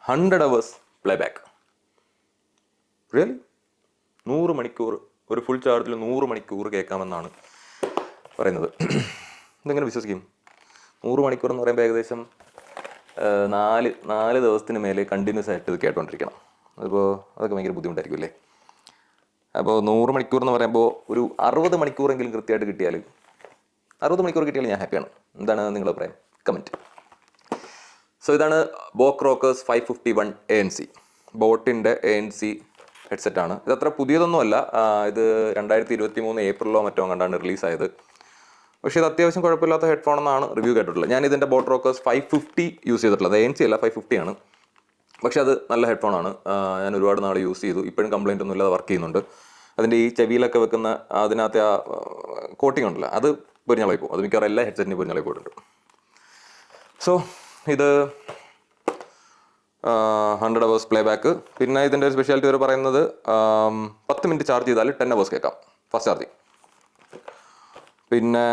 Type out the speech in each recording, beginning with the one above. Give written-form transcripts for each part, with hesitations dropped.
100 hours playback. Really 100 മണിക്കൂർ ഒരു full ചാർജിൽ 100 മണിക്കൂർ കേൾക്കാമെന്നാണ് പറയുന്നത്. ഇതെങ്ങനെ വിശ്വസിക്കും? 100 മണിക്കൂർ എന്ന് പറയുമ്പോൾ ഏകദേശം 4 ദിവസത്തിന് മേലെ കണ്ടിന്യൂസ് ആയിട്ട് ഇത് കേട്ടോണ്ടിരിക്കണം. അതിപ്പോൾ അതൊക്കെ ഭയങ്കര ബുദ്ധിമുട്ടായിരിക്കും അല്ലേ? അപ്പോൾ 100 മണിക്കൂർ എന്ന് പറയുമ്പോൾ ഒരു 60 മണിക്കൂറെങ്കിലും കൃത്യമായിട്ട് കിട്ടിയാൽ 60 മണിക്കൂർ കിട്ടിയാൽ ഞാൻ ഹാപ്പിയാണ്. എന്താണ് നിങ്ങളുടെ അഭിപ്രായം? കമൻറ്റ്. സോ ഇതാണ് ബോക്ക് റോക്കേഴ്സ് 551 ANC. ബോട്ടിൻ്റെ ANC ഹെഡ്സെറ്റാണ്. ഇതത്ര പുതിയതൊന്നുമല്ല. ഇത് 2023 ഏപ്രിലോ മറ്റോ കണ്ടാണ് റിലീസായത്. പക്ഷേ ഇത് അത്യാവശ്യം കുഴപ്പമില്ലാത്ത ഹെഡ്ഫോൺ എന്നാണ് റിവ്യൂ കേട്ടിട്ടുള്ളത്. ഞാൻ ഇതിൻ്റെ ബോട്ട് റോക്കേഴ്സ് 550 യൂസ് ചെയ്തിട്ടുള്ളത്. ANC അല്ല, 550 ആണ്. പക്ഷേ അത് നല്ല ഹെഡ്ഫോണാണ്. ഞാൻ ഒരുപാട് നാൾ യൂസ് ചെയ്തു. ഇപ്പോഴും കംപ്ലയിൻ്റ് ഒന്നും ഇല്ലാതെ വർക്ക് ചെയ്യുന്നുണ്ട്. അതിൻ്റെ ഈ ചെവിയിലൊക്കെ വെക്കുന്ന അതിനകത്തെ ആ കോട്ടിംഗ് ഉണ്ടല്ലോ, അത് പൊരിഞ്ഞളായി പോകും. അത് മിക്കവാറും എല്ലാ ഹെഡ്സെറ്റിനും പൊരിഞ്ഞളായി പോയിട്ടുണ്ട്. സോ ഇത് 100 hours പ്ലേബാക്ക്. പിന്നെ ഇതിൻ്റെ ഒരു സ്പെഷ്യാലിറ്റി വരെ പറയുന്നത് 10 മിനിറ്റ് ചാർജ് ചെയ്താൽ 10 hours കേൾക്കാം ഫസ്റ്റ് ചാർജിങ്. പിന്നെ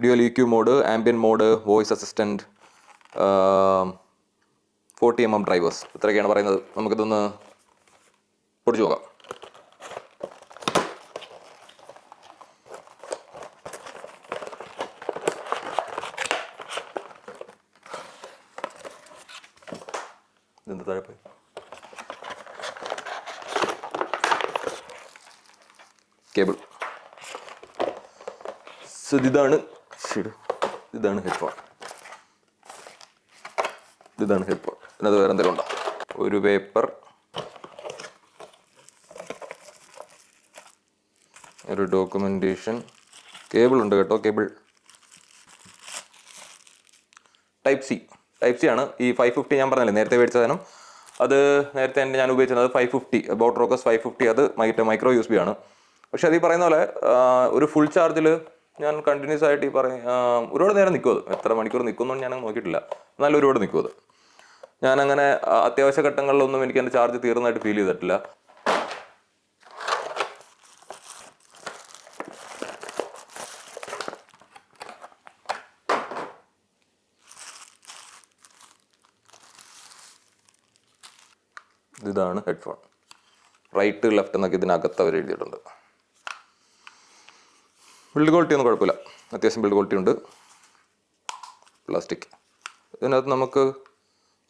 dual EQ mode, ambient mode, voice assistant, 40mm drivers, ഇത്രയൊക്കെയാണ് പറയുന്നത്. നമുക്കിതൊന്ന് പൊടിച്ചു നോക്കാം. ഇതെന്താ താഴെ പോയി? കേബിൾ. സോ ഇതാണ് ഹെഡ്ഫോൺ. അതിനകത്ത് വേറെ എന്തെങ്കിലും ഉണ്ടോ? ഒരു പേപ്പർ, ഒരു ഡോക്യുമെൻറ്റേഷൻ, കേബിൾ ഉണ്ട് കേട്ടോ. കേബിൾ ടൈപ്പ് സി ആണ്. ഈ 550 ഞാൻ പറഞ്ഞില്ലേ നേരത്തെ മേടിച്ച സാധനം. അത് നേരത്തെ ഞാൻ ഉപയോഗിച്ചത് 550 ബോട്ട് റോക്കേഴ്സ് 550. അത് മൈക്രോ USB ആണ്. പക്ഷെ അത് ഈ പറയുന്ന പോലെ ഒരു ഫുൾ ചാർജിൽ ഞാൻ കണ്ടിന്യൂസ് ആയിട്ട് ഈ ഒരുപാട് നേരം നിൽക്കും. അത് എത്ര മണിക്കൂർ നിൽക്കുമെന്നൊന്നും ഞാൻ നോക്കിയിട്ടില്ല. എന്നാലും ഒരുപാട് നിൽക്കും അത്. ഞാനങ്ങനെ അത്യാവശ്യ ഘട്ടങ്ങളിലൊന്നും എനിക്ക് എൻ്റെ ചാർജ് തീർന്നതായിട്ട് ഫീൽ ചെയ്തിട്ടില്ല. ഇതാണ് ഹെഡ്ഫോൺ. റൈറ്റ് ലെഫ്റ്റ് എന്നൊക്കെ ഇതിനകത്ത് അവർ എഴുതിയിട്ടുണ്ട്. ബിൽഡ് ക്വാളിറ്റി ഒന്നും കുഴപ്പമില്ല, അത്യാവശ്യം ബിൽഡ് ക്വാളിറ്റി ഉണ്ട്. പ്ലാസ്റ്റിക്. ഇതിനകത്ത് നമുക്ക്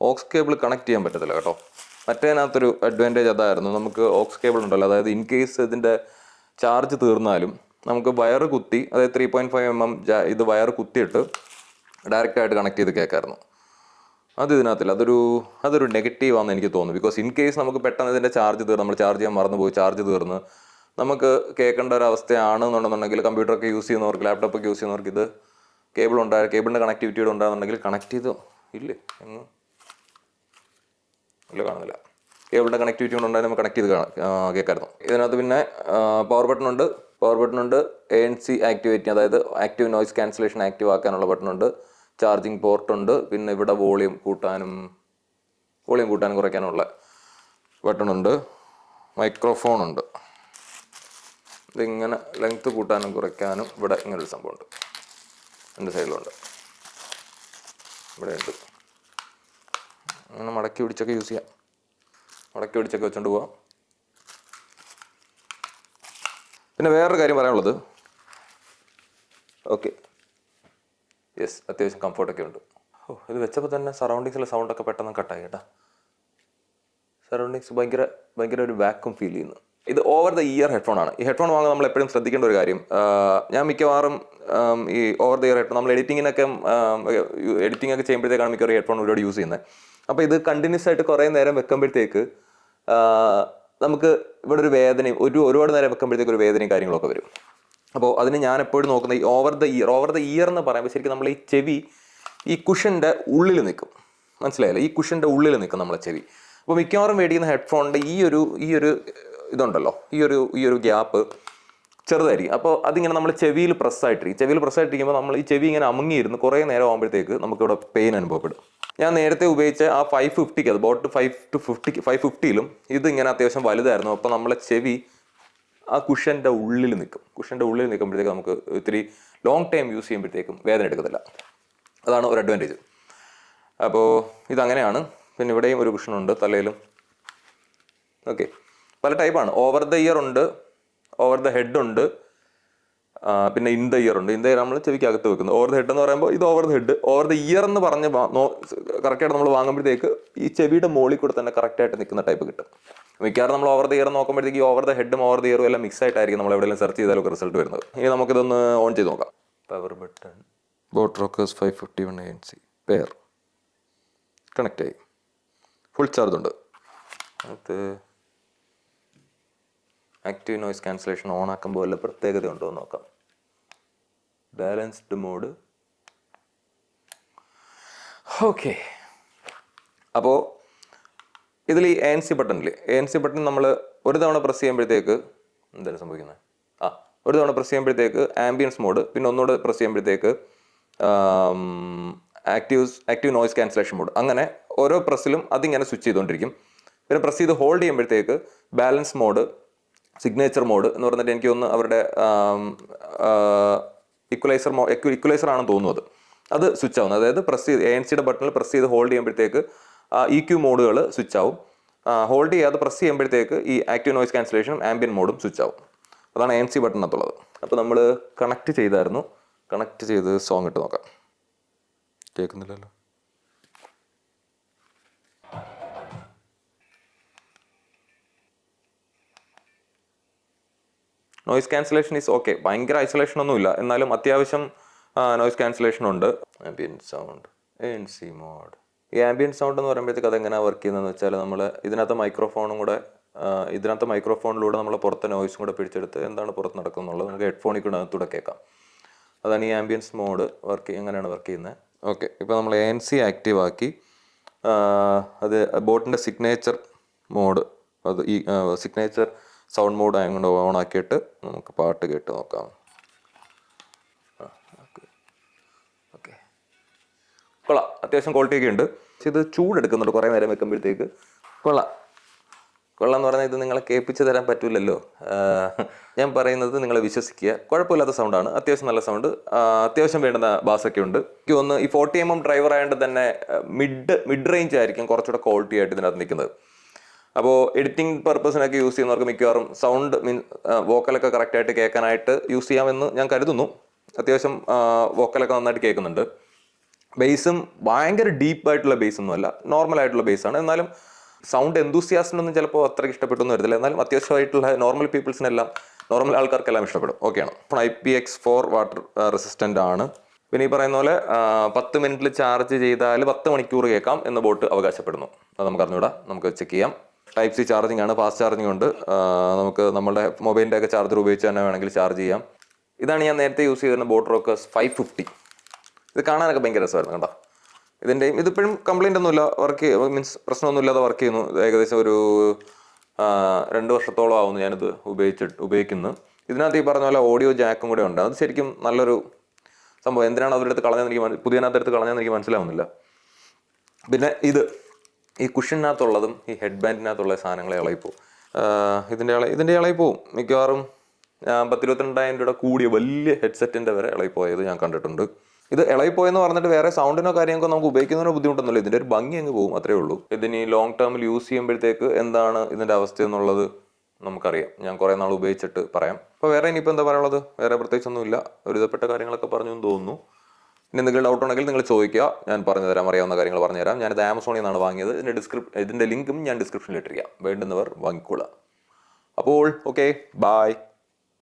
ഓക്സ് കേബിൾ കണക്ട് ചെയ്യാൻ പറ്റത്തില്ല കേട്ടോ. മറ്റേതിനകത്തൊരു അഡ്വാൻറ്റേജ് അതായിരുന്നു. നമുക്ക് ഓക്സ് കേബിൾ ഉണ്ടല്ലോ, അതായത് ഇൻ കേസ് ഇതിൻ്റെ ചാർജ് തീർന്നാലും നമുക്ക് വയർ കുത്തി, അതായത് 3.5mm ഇത് വയർ കുത്തിയിട്ട് ഡയറക്റ്റായിട്ട് കണക്ട് ചെയ്ത് കേൾക്കാമായിരുന്നു. അത് ഇതിനകത്തില്ല. അതൊരു നെഗറ്റീവാണെന്ന് എനിക്ക് തോന്നുന്നു. ബിക്കോസ് ഇൻ കേസ് നമുക്ക് പെട്ടെന്ന് ഇതിൻ്റെ ചാർജ് തീർന്ന്, നമ്മൾ ചാർജ് ചെയ്യാൻ മറന്നു പോയി, ചാർജ് തീർന്ന് നമുക്ക് കേൾക്കേണ്ട ഒരു അവസ്ഥയാണെന്നുണ്ടെന്നുണ്ടെങ്കിൽ കമ്പ്യൂട്ടറൊക്കെ യൂസ് ചെയ്യുന്നവർക്ക്, ലാപ്ടോപ്പൊക്കെ യൂസ് ചെയ്യുന്നവർക്ക് ഇത് കേബിളിൻ്റെ കണക്ടിവിറ്റിയുടെ ഉണ്ടാകുന്നുണ്ടെങ്കിൽ കണക്ട് ചെയ്ത് ഇല്ല കാണുന്നില്ല. കേബിളിൻ്റെ കണക്ടിവിറ്റി കൊണ്ടുണ്ടായി നമുക്ക് കണക്ട് ചെയ്ത് കേൾക്കായിരുന്നു. ഇതിനകത്ത് പിന്നെ പവർ ബട്ടൺ ഉണ്ട്. ANC ആക്ടിവേറ്റ്, അതായത് ആക്റ്റീവ് നോയ്സ് ക്യാൻസലേഷൻ ആക്റ്റീവ് ആക്കാനുള്ള ബട്ടണുണ്ട്. ചാർജിങ് പോർട്ടുണ്ട്. പിന്നെ ഇവിടെ വോളിയം കൂട്ടാനും കുറയ്ക്കാനുള്ള ബട്ടണുണ്ട്. മൈക്രോഫോൺ ഉണ്ട്. ഇതിങ്ങനെ ലെങ്ത്ത് കൂട്ടാനും കുറയ്ക്കാനും ഇവിടെ ഇങ്ങനൊരു സംഭവമുണ്ട്. എൻ്റെ സൈഡിലുണ്ട്, ഇവിടെ ഉണ്ട്. അങ്ങനെ മടക്കി പിടിച്ചൊക്കെ യൂസ് ചെയ്യാം. മടക്കി പിടിച്ചൊക്കെ വെച്ചോണ്ട് പോവാം. പിന്നെ വേറൊരു കാര്യം പറയാനുള്ളത്, ഓക്കെ, യെസ്, അത്യാവശ്യം കംഫർട്ടൊക്കെ ഉണ്ട്. ഇത് വെച്ചപ്പോൾ തന്നെ സറൗണ്ടിങ്സിലെ സൗണ്ടൊക്കെ പെട്ടെന്ന് കട്ടായി കേട്ടോ. സറൗണ്ടിങ്സ് ഭയങ്കര ഒരു വാക്വം ഫീൽ ചെയ്യുന്നു. ഇത് ഓവർ ദ ഇയർ ഹെഡ്ഫോൺ ആണ്. ഈ ഹെഡ്ഫോൺ വാങ്ങുമ്പോൾ നമ്മൾ എപ്പോഴും ശ്രദ്ധിക്കേണ്ട ഒരു കാര്യം, ഞാൻ മിക്കവാറും ഈ ഓവർ ദ ഇയർ ഹെഡ്ഫോൺ നമ്മൾ എഡിറ്റിംഗ് ഒക്കെ ചെയ്യുമ്പോഴത്തേക്കാണ് മിക്കവാറും ഹെഡ്ഫോൺ ഒരുപാട് യൂസ് ചെയ്യുന്നത്. അപ്പോൾ ഇത് കണ്ടിന്യൂസ് ആയിട്ട് കുറേ നേരം വെക്കുമ്പോഴത്തേക്ക് നമുക്ക് ഇവിടെ ഒരു വേദനയും ഒരുപാട് നേരം വെക്കുമ്പോഴത്തേക്ക് ഒരു വേദനയും കാര്യങ്ങളൊക്കെ വരും. അപ്പോൾ അതിന് ഞാൻ എപ്പോഴും നോക്കുന്നത് ഈ ഓവർ ദ ഇയർ എന്ന് പറയുമ്പോൾ ശരിക്കും നമ്മൾ ഈ ചെവി ഈ കുഷൻ്റെ ഉള്ളിൽ നിൽക്കും. മനസ്സിലായല്ലോ? ഈ കുഷൻ്റെ ഉള്ളിൽ നിൽക്കും നമ്മളെ ചെവി. അപ്പോൾ മിക്കവാറും മേടിക്കുന്ന ഹെഡ്ഫോണിൻ്റെ ഈ ഒരു ഇതുണ്ടല്ലോ, ഈ ഒരു ഗ്യാപ്പ് ചെറുതായിരിക്കും. അപ്പോൾ അതിങ്ങനെ നമ്മൾ ചെവിയിൽ പ്രസ്സായിട്ടിരിക്കുമ്പോൾ നമ്മൾ ഈ ചെവി ഇങ്ങനെ അമുങ്ങിയിരുന്ന് കുറേ നേരം ആകുമ്പോഴത്തേക്ക് നമുക്കിവിടെ പെയിൻ അനുഭവപ്പെടും. ഞാൻ നേരത്തെ ഉപയോഗിച്ച ആ 550 അത് ബോട്ട് 550ലും ഇതിങ്ങനെ അത്യാവശ്യം വലുതായിരുന്നു. അപ്പോൾ നമ്മളെ ചെവി ആ കുഷൻ്റെ ഉള്ളിൽ നിൽക്കുമ്പോഴത്തേക്ക് നമുക്ക് ഇത്തിരി ലോങ് ടൈം യൂസ് ചെയ്യുമ്പോഴത്തേക്കും വേദന എടുക്കത്തില്ല. അതാണ് ഒരു അഡ്വാൻറ്റേജ്. അപ്പോൾ ഇതങ്ങനെയാണ്. പിന്നെ ഇവിടെയും ഒരു കുഷനുണ്ട് തലയിലും. ഓക്കെ, പല ടൈപ്പാണ്. ഓവർ ദ ഇയർ ഉണ്ട്, ഓവർ ദ ഹെഡ് ഉണ്ട്, പിന്നെ ഇൻ ദ ഇയർ ഉണ്ട്. ഇൻ ദ ഇയർ നമ്മൾ ചെവിക്കകത്ത് വെക്കുന്നത്. ഓവർ ദ ഹെഡ് എന്ന് പറയുമ്പോൾ ഇത് over the head. Over the year എന്ന് പറഞ്ഞ് കറക്റ്റായിട്ട് നമ്മൾ വാങ്ങുമ്പോഴത്തേക്ക് ഈ ചെവിയുടെ മുകളിൽ കൂടെ തന്നെ കറക്റ്റായിട്ട് നിൽക്കുന്ന ടൈപ്പ് കിട്ടും. മിക്കവാറും നമ്മൾ ഓവർ ദ ഇയർ നോക്കുമ്പോഴത്തേക്ക് ഓവർ ദ ഹെഡും ഓവർ ദ ഇയറും എല്ലാം മിക്സ് ആയിട്ടായിരിക്കും നമ്മൾ എവിടെയെങ്കിലും സെർച്ച് ചെയ്താലൊക്കെ റിസൾട്ട് വരുന്നത്. ഇനി നമുക്കിതൊന്ന് ഓൺ ചെയ്ത് നോക്കാം. Power button, boat rockers 551 ANC pair connect ആയി, ഫുൾ ചാർജ് ഉണ്ട്. അത് ആക്റ്റീവ് നോയ്സ് ക്യാൻസലേഷൻ ഓൺ ആക്കുമ്പോൾ വല്ല പ്രത്യേകത ഉണ്ടോ എന്ന് നോക്കാം. Balanced mode. ഓക്കെ, അപ്പോൾ ഇതിൽ ഈ ANC ബട്ടണിൽ ANC ബട്ടൺ നമ്മൾ ഒരു തവണ പ്രസ് ചെയ്യുമ്പോഴത്തേക്ക് എന്താണ് സംഭവിക്കുന്നത്? ഒരു തവണ പ്രസ് ചെയ്യുമ്പോഴത്തേക്ക് ആംബിയൻസ് മോഡ്, പിന്നെ ഒന്നുകൂടെ പ്രസ് ചെയ്യുമ്പോഴത്തേക്ക് ആക്റ്റീവ് നോയ്സ് ക്യാൻസലേഷൻ മോഡ്. അങ്ങനെ ഓരോ പ്രസ്സിലും അതിങ്ങനെ സ്വിച്ച് ചെയ്തുകൊണ്ടിരിക്കും. പിന്നെ പ്രസ് ചെയ്ത് ഹോൾഡ് ചെയ്യുമ്പോഴത്തേക്ക് ബാലൻസ് മോഡ്, സിഗ്നേച്ചർ മോഡ് എന്ന് പറഞ്ഞിട്ട് എനിക്ക് ഒന്ന് അവരുടെ ഇക്വലൈസർ ആണെന്ന് തോന്നുന്നത്, അത് സ്വിച്ച് ആവുന്നത്. അതായത് പ്രസ് ചെയ്ത് ANCയുടെ ബട്ടണിൽ പ്രസ് ചെയ്ത് ഹോൾഡ് ചെയ്യുമ്പോഴത്തേക്ക് EQ മോഡുകൾ സ്വിച്ച് ആവും. ഹോൾഡ് ചെയ്യാതെ പ്രസ് ചെയ്യുമ്പോഴത്തേക്ക് ഈ ആക്റ്റീവ് നോയ്സ് ക്യാൻസലേഷനും ആംബിയൻ മോഡും സ്വിച്ച് ആവും. അതാണ് ANC ബട്ടണിനകത്തുള്ളത്. അപ്പോൾ നമ്മൾ കണക്ട് ചെയ്തായിരുന്നു. കണക്ട് ചെയ്ത് സോങ് ഇട്ട് നോക്കാം. കേൾക്കുന്നില്ലല്ലോ. Noise cancellation is okay. ഭയങ്കര ഐസൊലേഷൻ ഒന്നുമില്ല, എന്നാലും അത്യാവശ്യം നോയ്സ് ക്യാൻസലേഷൻ ഉണ്ട്. Ambient sound, ANC mode. ഈ ആംബിയൻ സൗണ്ട് എന്ന് പറയുമ്പോഴത്തേക്ക് അതെങ്ങനെയാണ് വർക്ക് ചെയ്യുന്നതെന്ന് വെച്ചാൽ നമ്മൾ ഇതിനകത്ത് മൈക്രോഫോണിലൂടെ നമ്മൾ പുറത്തെ നോയ്സും കൂടെ പിടിച്ചെടുത്ത് എന്താണ് പുറത്ത് നടക്കുന്നുള്ളത് നമുക്ക് ഹെഡ്ഫോണിൽ കൂടെ കേൾക്കാം. അതാണ് ഈ ആംബിയൻസ് മോഡ് എങ്ങനെയാണ് വർക്ക് ചെയ്യുന്നത്. ഓക്കെ, ഇപ്പോൾ നമ്മൾ ANC ആക്റ്റീവ് ആക്കി. അത് ബോട്ടിൻ്റെ സിഗ്നേച്ചർ മോഡ്, അത് ഈ സിഗ്നേച്ചർ സൗണ്ട് മോഡ് അങ്ങോട്ട് ഓൺ ആക്കിയിട്ട് നമുക്ക് പാട്ട് കേട്ട് നോക്കാം. ഓക്കെ, കൊള്ളാം, അത്യാവശ്യം ക്വാളിറ്റിയൊക്കെ ഉണ്ട്. പക്ഷെ ഇത് ചൂടെടുക്കുന്നുണ്ട് കുറേ നേരം വെക്കുമ്പോഴത്തേക്ക്. കൊള്ളാം എന്ന് പറഞ്ഞാൽ ഇത് നിങ്ങളെ കേൾപ്പിച്ച് തരാൻ പറ്റില്ലല്ലോ. ഞാൻ പറയുന്നത് നിങ്ങൾ വിശ്വസിക്കുക. കുഴപ്പമില്ലാത്ത സൗണ്ടാണ്, അത്യാവശ്യം നല്ല സൗണ്ട്, അത്യാവശ്യം വേണ്ടുന്ന ബാസൊക്കെ ഉണ്ട്. എനിക്ക് തോന്നുന്നു ഈ 40mm ഡ്രൈവർ ആയതുകൊണ്ട് തന്നെ മിഡ് റേഞ്ച് ആയിരിക്കും കുറച്ചുകൂടെ ക്വാളിറ്റി ആയിട്ട് ഇതിനകത്ത് നിൽക്കുന്നത്. അപ്പോൾ എഡിറ്റിംഗ് പർപ്പസിനൊക്കെ യൂസ് ചെയ്യുന്നവർക്ക് മിക്കവാറും സൗണ്ട് വോക്കലൊക്കെ കറക്റ്റായിട്ട് കേൾക്കാനായിട്ട് യൂസ് ചെയ്യാമെന്ന് ഞാൻ കരുതുന്നു. അത്യാവശ്യം വോക്കലൊക്കെ നന്നായിട്ട് കേൾക്കുന്നുണ്ട്. ബേസും ഭയങ്കര ഡീപ്പായിട്ടുള്ള ബേസൊന്നും അല്ല, നോർമൽ ആയിട്ടുള്ള ബേസാണ്. എന്നാലും സൗണ്ട് എന്തൂസിയാസ്റ്റിനൊന്നും ചിലപ്പോൾ അത്രയ്ക്ക് ഇഷ്ടപ്പെട്ടൊന്നും വരത്തില്ല. എന്നാലും അത്യാവശ്യമായിട്ടുള്ള നോർമൽ ആൾക്കാർക്കെല്ലാം ഇഷ്ടപ്പെടും. ഓക്കെയാണ്. IPX4 വാട്ടർ റെസിസ്റ്റൻ്റ് ആണ്. പിന്നെ ഈ പറയുന്ന പോലെ 10 മിനിറ്റിൽ ചാർജ് ചെയ്താൽ 10 മണിക്കൂർ കേൾക്കാം എന്ന് ബോട്ട് അവകാശപ്പെടുന്നു. അത് നമുക്ക് അറിഞ്ഞൂടാ, നമുക്ക് ചെക്ക് ചെയ്യാം. Type C ചാർജിങ് ആണ്, ഫാസ്റ്റ് ചാർജിങ് ഉണ്ട്. നമുക്ക് നമ്മുടെ മൊബൈലിൻ്റെ ഒക്കെ ചാർജർ ഉപയോഗിച്ച് തന്നെ വേണമെങ്കിൽ ചാർജ് ചെയ്യാം. ഇതാണ് ഞാൻ നേരത്തെ യൂസ് ചെയ്തിരുന്ന ബോട്ട് റോക്കേഴ്സ് 550. ഇത് കാണാനൊക്കെ ഭയങ്കര രസമായിരുന്നു കേട്ടോ. ഇതിപ്പോഴും കംപ്ലൈൻ്റ് ഒന്നുമില്ല, പ്രശ്നമൊന്നുമില്ലാതെ വർക്ക് ചെയ്യുന്നു. ഏകദേശം ഒരു 2 വർഷത്തോളം ആവുന്നു ഞാനിത് ഉപയോഗിക്കുന്നു. ഇതിനകത്ത് ഈ പറഞ്ഞ പോലെ ഓഡിയോ ജാക്കും കൂടെ ഉണ്ട്. അത് ശരിക്കും നല്ലൊരു സംഭവം. എന്തിനാണ് അവരുടെ അടുത്ത് പുതിയതിനകത്ത് കളഞ്ഞതെന്ന് എനിക്ക് മനസ്സിലാവുന്നില്ല. പിന്നെ ഈ കുഷനകത്തുള്ളതും ഈ ഹെഡ് ബാൻഡിനകത്തുള്ള സാധനങ്ങളെ ഇളയിപ്പോവും. ഇതിൻ്റെ ഇളയിപ്പോവും. മിക്കവാറും 10-22,000 രൂപ കൂടിയ വലിയ ഹെഡ്സെറ്റിൻ്റെ വരെ ഇളയിപ്പോയത് ഞാൻ കണ്ടിട്ടുണ്ട്. ഇത് ഇളയിപ്പോയെന്ന് പറഞ്ഞിട്ട് വേറെ സൗണ്ടിനോ കാര്യങ്ങളൊക്കെ നമുക്ക് ഉപയോഗിക്കുന്നതിനോ ബുദ്ധിമുട്ടൊന്നുമില്ല. ഇതിൻ്റെ ഒരു ഭംഗി അങ്ങ് പോകും, അത്രേ ഉള്ളൂ. ഇതിന് ലോങ് ടേമിൽ യൂസ് ചെയ്യുമ്പോഴത്തേക്ക് എന്താണ് ഇതിൻ്റെ അവസ്ഥ എന്നുള്ളത് നമുക്കറിയാം. ഞാൻ കുറേ നാൾ ഉപയോഗിച്ചിട്ട് പറയാം. അപ്പോൾ ഇനിയിപ്പോൾ എന്താ പറയുള്ളത്? വേറെ പ്രത്യേകിച്ചൊന്നുമില്ല. ഒരുവിധപ്പെട്ട കാര്യങ്ങളൊക്കെ പറഞ്ഞു എന്ന് തോന്നുന്നു. ഇനി എന്തെങ്കിലും ഡൗട്ട് ഉണ്ടെങ്കിൽ നിങ്ങൾ ചോദിക്കുക, ഞാൻ പറഞ്ഞു തരാം. അറിയാവുന്ന കാര്യങ്ങൾ പറഞ്ഞുതരാം. ഞാനിത് ആമസോണിൽ നിന്നാണ് വാങ്ങിയത്. ഇതിൻ്റെ ലിങ്കും ഞാൻ ഡിസ്ക്രിപ്ഷനിൽ ഇട്ടിരിക്കാം. വേണ്ടുന്നവർ വാങ്ങിക്കൊള്ളുക. അപ്പോൾ ഓക്കെ, ബായ്.